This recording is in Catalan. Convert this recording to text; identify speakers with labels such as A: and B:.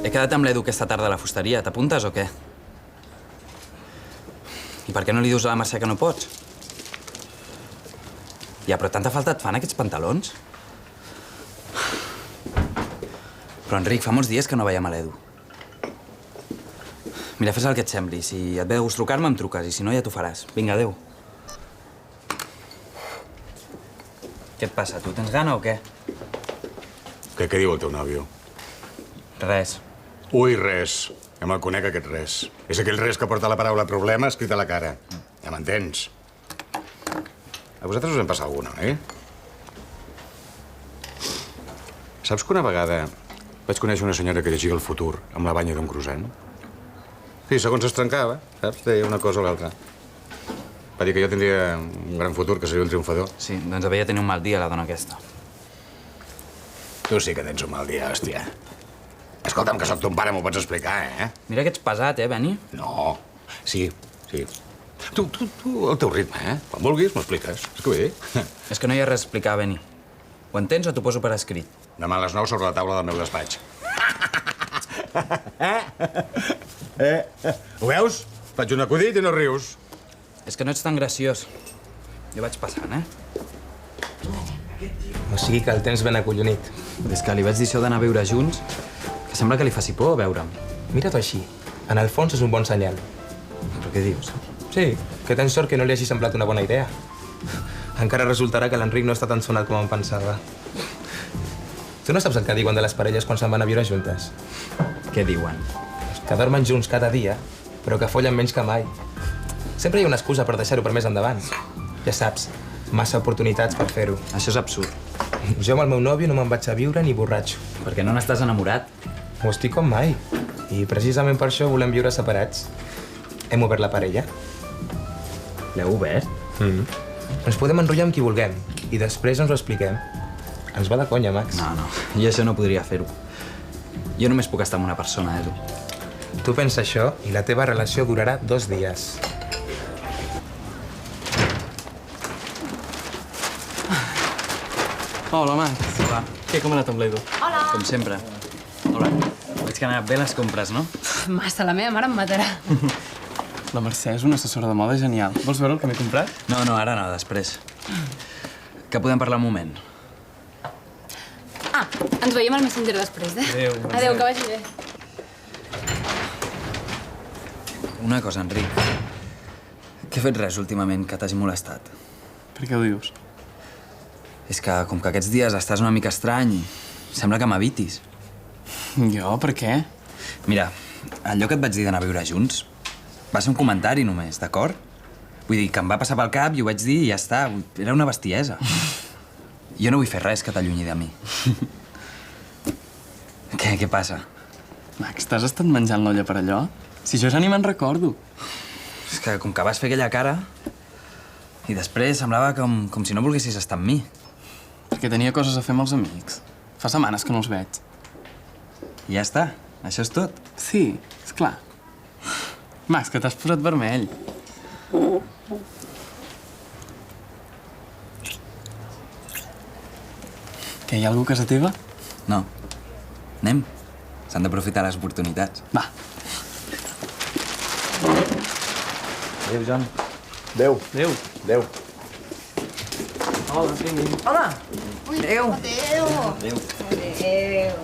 A: He quedat amb l'Edu aquesta tarda a la fusteria. T'apuntes o què? I per què no li dius a la Mercè que no pots? Ja, però tanta falta et fan aquests pantalons? Però, Enric, fa molts dies que no veiem a l'Edu. Mira, fes el que et sembli. Si et ve de gust trucar-me, em truques, i si no, ja t'ho faràs. Vinga, adéu. Què et passa? Tu tens gana o què?
B: Què diu el teu nòvio?
A: Res.
B: Ui, res. Ja me'l conec, aquest res. És aquell res que porta la paraula problema escrita a la cara. Ja m'entens? A vosaltres us en passa alguna, eh? Saps que una vegada vaig conèixer una senyora que llegia el futur amb la banya d'un croissant? Sí, segons es trencava, saps? Deia una cosa o l'altra. Va dir que jo tindria un gran futur, que seria un triomfador.
A: Sí, doncs havia tenir un mal dia, la dona aquesta.
B: Tu sí que tens un mal dia, hòstia. Escolta'm, que sóc ton pare, m'ho pots explicar, eh?
A: Mira que ets pesat, Benny?
B: No. Sí. Tu, al teu ritme, eh? Quan vulguis, m'ho expliques. És que vull dir?
A: És que no hi ha res a explicar, Benny. Ho entens o t'ho poso per escrit?
B: Demà a les 9 sobre la taula del meu despatx. Ho veus? Faig un acudit i no rius.
A: És que no ets tan graciós. Jo vaig passant, eh?
C: O sigui que el tens ben acollonit.
A: Des que li vaig dir això d'anar a viure junts, que sembla que li faci por veure'm.
C: Mira-t'ho així. En el fons és un bon senyal.
A: Però què dius?
C: Sí, que tens sort que no li hagi semblat una bona idea. Encara resultarà que l'Enric no està tan sonat com em pensava. Tu no saps el que diuen de les parelles quan se'n van a viure juntes?
A: Què diuen?
C: Que dormen junts cada dia, però que follen menys que mai. Sempre hi ha una excusa per deixar-ho per més endavant. Ja saps, massa oportunitats per fer-ho.
A: Això és absurd.
C: Jo amb el meu nòvio no me'n vaig a viure ni borratxo.
A: Perquè no n'estàs enamorat?
C: Ho estic com mai. I precisament per això volem viure separats. Hem obert la parella.
A: L'heu obert?
C: Ens podem enrotllar amb qui vulguem i després ens ho expliquem. Ens va de conya, Max.
A: No. Jo això no podria fer-ho. Jo només puc estar amb una persona, Edu.
C: Tu pensa això i la teva relació durarà 2 dies.
D: Hola, Max.
A: Hola.
D: Què, com ha anat amb l'Edu?
E: Hola.
A: Com sempre. Hola. Veig que han anat bé les compres, no?
E: Massa, la meva mare em matarà.
D: La Mercè és una assessora de moda genial. Vols veure el que m'he comprat?
A: No, ara no, després. Que podem parlar un moment.
E: Ah, ens veiem al Messenger després, eh?
D: Adéu, Mercè.
E: Adéu, que vagi bé.
A: Una cosa, Enric. Que he fet res últimament que t'hagi molestat.
D: Per què ho dius?
A: És que, com que aquests dies estàs una mica estrany, sembla que m'evitis.
D: Jo? Per què?
A: Mira, allò que et vaig dir d'anar a viure junts va ser un comentari només, d'acord? Vull dir, que em va passar pel cap i ho vaig dir i ja està. Era una bestiesa. Jo no vull fer res que t'allunyi de mi. Què passa?
D: Max, t'has estat menjant l'olla per allò? Si jo ja ni me'n recordo.
A: És que com que vas fer aquella cara i després semblava com si no volguessis estar amb mi.
D: Perquè tenia coses a fer amb els amics. Fa setmanes que no els veig.
A: I ja està. Això és tot.
D: Sí, és clar. Max, que t'has posat vermell. Que hi ha algú a casa teva?
A: No. Anem. S'han d'aprofitar les oportunitats.
D: Va.
A: Adéu, Joan.
C: Adéu.
D: Adéu.
C: Adéu.
D: Hola, Trini.
F: Hola. Adéu.
E: Adéu.
A: Adéu.
E: Adéu.